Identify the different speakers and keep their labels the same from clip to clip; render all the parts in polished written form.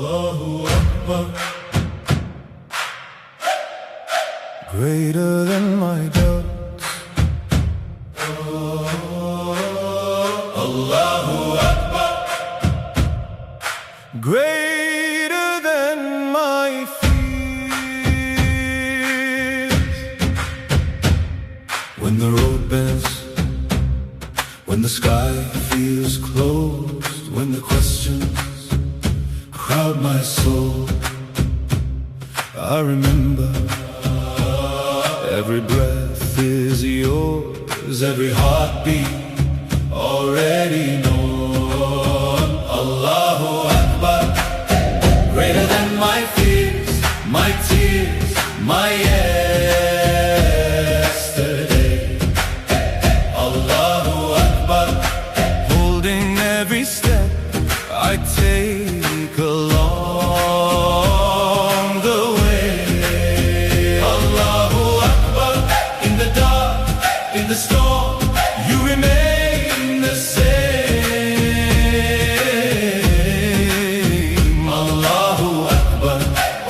Speaker 1: Allahu Akbar, greater than my doubts. Allahu Akbar, greater than my fears. When the road bends, when the sky feels closed, when the questions crowd my soul, I remember every breath is yours, every heartbeat already known. Allahu Akbar, greater than my fears, my tears, my yesterday. Allahu Akbar, holding every step I take along the way. Allahu Akbar, in the dark, in the storm, you remain the same. Allahu Akbar,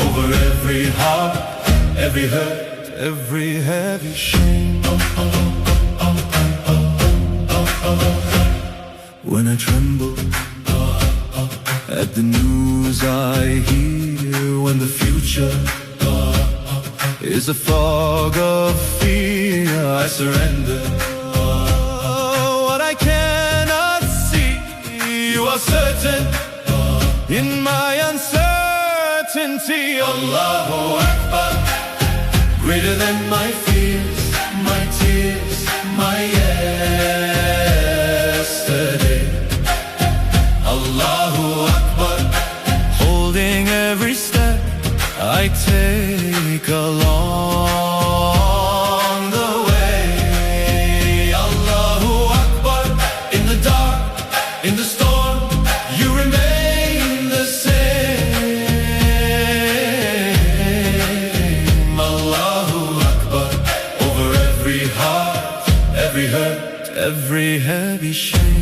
Speaker 1: over every heart, every hurt, every heavy shame. When I tremble at the news I hear, when the future is a fog of fear, I surrender. What I cannot see, you are certain in my uncertainty. Allahu Akbar, greater than my fears, my tears, my yesterday. Allahu Akbar, holding every step I take along the way. Allahu Akbar, in the dark, in the storm, you remain the same. Allahu Akbar, over every heart, every hurt, every heavy shame.